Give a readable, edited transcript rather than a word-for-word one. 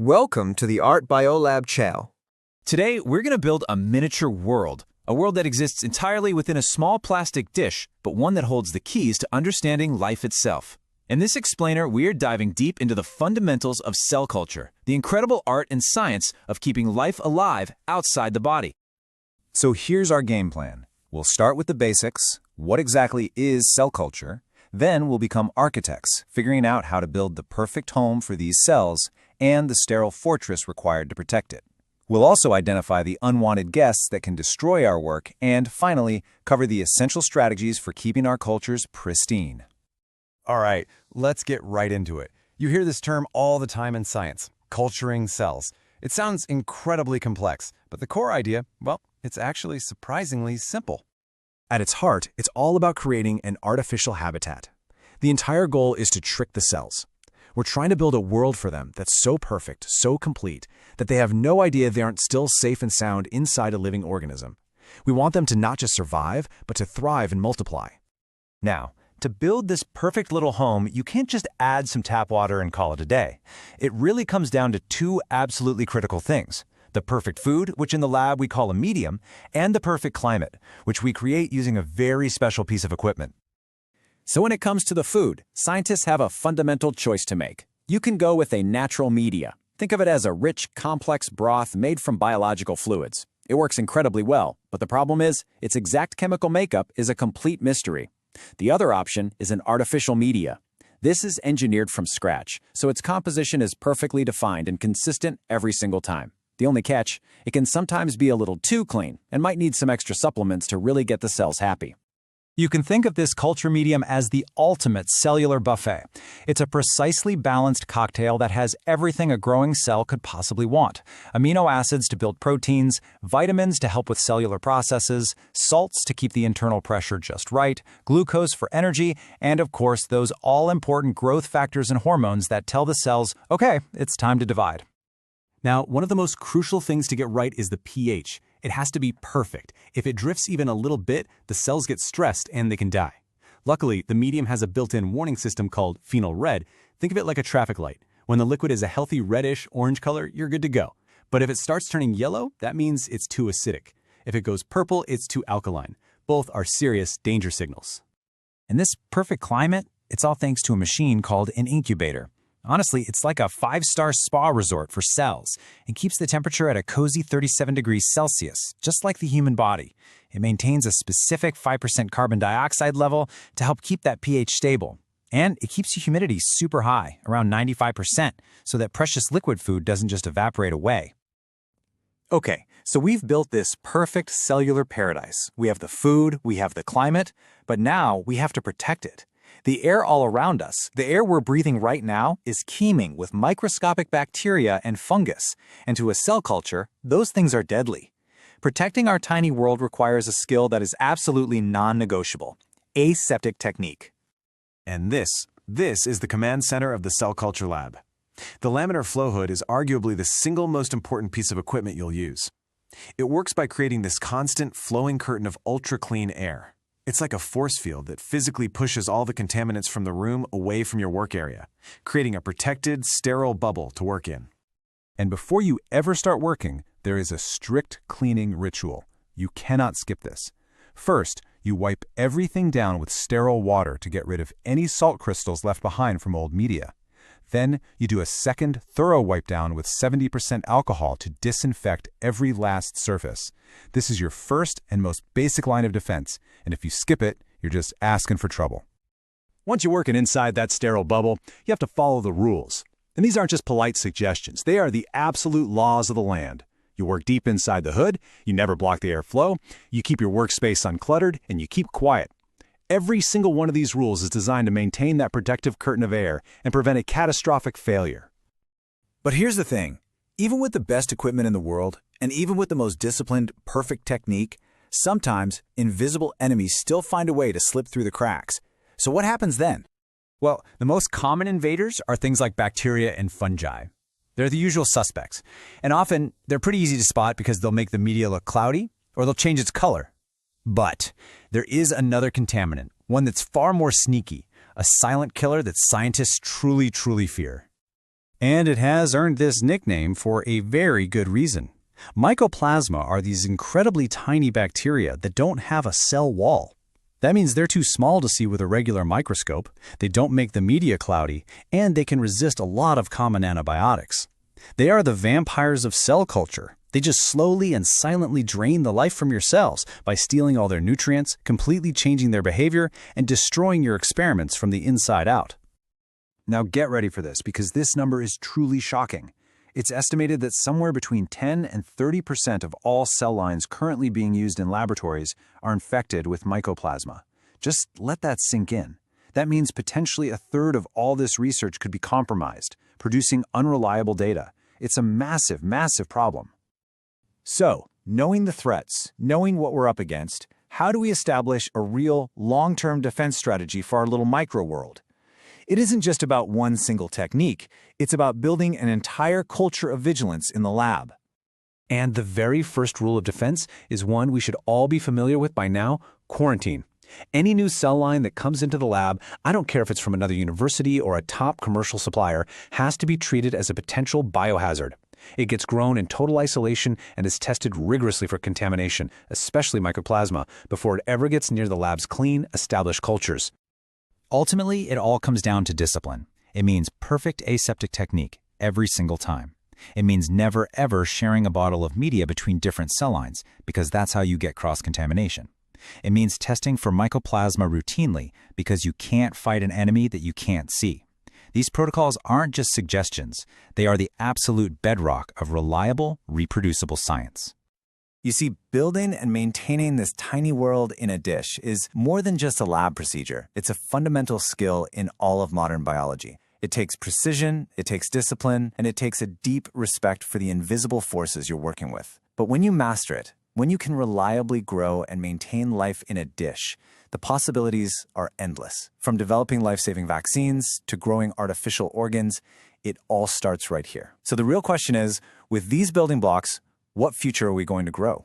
Welcome to the Art Biolab channel. Today, we're going to build a miniature world, a world that exists entirely within a small plastic dish, but one that holds the keys to understanding life itself. In this explainer, we're diving deep into the fundamentals of cell culture, the incredible art and science of keeping life alive outside the body. So here's our game plan. We'll start with the basics. What exactly is cell culture? Then we'll become architects, figuring out how to build the perfect home for these cells and the sterile fortress required to protect it. We'll also identify the unwanted guests that can destroy our work and, finally, cover the essential strategies for keeping our cultures pristine. All right, let's get right into it. You hear this term all the time in science, culturing cells. It sounds incredibly complex, but the core idea, well, it's actually surprisingly simple. At its heart, it's all about creating an artificial habitat. The entire goal is to trick the cells. We're trying to build a world for them that's so perfect, so complete, that they have no idea they aren't still safe and sound inside a living organism. We want them to not just survive, but to thrive and multiply. Now, to build this perfect little home, you can't just add some tap water and call it a day. It really comes down to two absolutely critical things: the perfect food, which in the lab we call a medium, and the perfect climate, which we create using a very special piece of equipment. So when it comes to the food, scientists have a fundamental choice to make. You can go with a natural media. Think of it as a rich, complex broth made from biological fluids. It works incredibly well, but the problem is, its exact chemical makeup is a complete mystery. The other option is an artificial media. This is engineered from scratch, so its composition is perfectly defined and consistent every single time. The only catch, it can sometimes be a little too clean and might need some extra supplements to really get the cells happy. You can think of this culture medium as the ultimate cellular buffet. It's a precisely balanced cocktail that has everything a growing cell could possibly want: amino acids to build proteins, vitamins to help with cellular processes, salts to keep the internal pressure just right, glucose for energy, and of course those all-important growth factors and hormones that tell the cells, okay, it's time to divide. Now, one of the most crucial things to get right is the pH. It has to be perfect. If it drifts even a little bit, the cells get stressed and they can die. Luckily, the medium has a built-in warning system called phenol red. Think of it like a traffic light. When the liquid is a healthy reddish orange color, you're good to go. But if it starts turning yellow, that means it's too acidic. If it goes purple, it's too alkaline. Both are serious danger signals. And this perfect climate, it's all thanks to a machine called an incubator. Honestly, it's like a 5-star spa resort for cells and keeps the temperature at a cozy 37 degrees Celsius, just like the human body. It maintains a specific 5% carbon dioxide level to help keep that pH stable. And it keeps the humidity super high, around 95%, so that precious liquid food doesn't just evaporate away. Okay, so we've built this perfect cellular paradise. We have the food, we have the climate, but now we have to protect it. The air all around us, the air we're breathing right now, is teeming with microscopic bacteria and fungus, and to a cell culture, those things are deadly. Protecting our tiny world requires a skill that is absolutely non-negotiable: aseptic technique. And this is the command center of the cell culture lab. The laminar flow hood is arguably the single most important piece of equipment you'll use. It works by creating this constant flowing curtain of ultra-clean air. It's like a force field that physically pushes all the contaminants from the room away from your work area, creating a protected, sterile bubble to work in. And before you ever start working, there is a strict cleaning ritual. You cannot skip this. First, you wipe everything down with sterile water to get rid of any salt crystals left behind from old media. Then, you do a second thorough wipe down with 70% alcohol to disinfect every last surface. This is your first and most basic line of defense, and if you skip it, you're just asking for trouble. Once you're working inside that sterile bubble, you have to follow the rules. And these aren't just polite suggestions. They are the absolute laws of the land. You work deep inside the hood, you never block the airflow, you keep your workspace uncluttered, and you keep quiet. Every single one of these rules is designed to maintain that protective curtain of air and prevent a catastrophic failure. But here's the thing. Even with the best equipment in the world, and even with the most disciplined, perfect technique, sometimes invisible enemies still find a way to slip through the cracks. So what happens then? Well, the most common invaders are things like bacteria and fungi. They're the usual suspects, and often they're pretty easy to spot because they'll make the media look cloudy or they'll change its color. But there is another contaminant, one that's far more sneaky, a silent killer that scientists truly fear. And it has earned this nickname for a very good reason. Mycoplasma are these incredibly tiny bacteria that don't have a cell wall. That means they're too small to see with a regular microscope, they don't make the media cloudy, and they can resist a lot of common antibiotics. They are the vampires of cell culture. They just slowly and silently drain the life from your cells by stealing all their nutrients, completely changing their behavior, and destroying your experiments from the inside out. Now get ready for this, because this number is truly shocking. It's estimated that somewhere between 10 and 30% of all cell lines currently being used in laboratories are infected with mycoplasma. Just let that sink in. That means potentially a third of all this research could be compromised, producing unreliable data. It's a massive, massive problem. So, knowing the threats, knowing what we're up against, how do we establish a real, long-term defense strategy for our little micro world? It isn't just about one single technique, it's about building an entire culture of vigilance in the lab. And the very first rule of defense is one we should all be familiar with by now: quarantine. Any new cell line that comes into the lab, I don't care if it's from another university or a top commercial supplier, has to be treated as a potential biohazard. It gets grown in total isolation and is tested rigorously for contamination, especially mycoplasma, before it ever gets near the lab's clean, established cultures. Ultimately, it all comes down to discipline. It means perfect aseptic technique every single time. It means never ever sharing a bottle of media between different cell lines, because that's how you get cross-contamination. It means testing for mycoplasma routinely, because you can't fight an enemy that you can't see. These protocols aren't just suggestions. They are the absolute bedrock of reliable, reproducible science. You see, building and maintaining this tiny world in a dish is more than just a lab procedure. It's a fundamental skill in all of modern biology. It takes precision, it takes discipline, and it takes a deep respect for the invisible forces you're working with. But when you master it, when you can reliably grow and maintain life in a dish, the possibilities are endless. From developing life-saving vaccines to growing artificial organs, it all starts right here. So the real question is, with these building blocks, what future are we going to grow?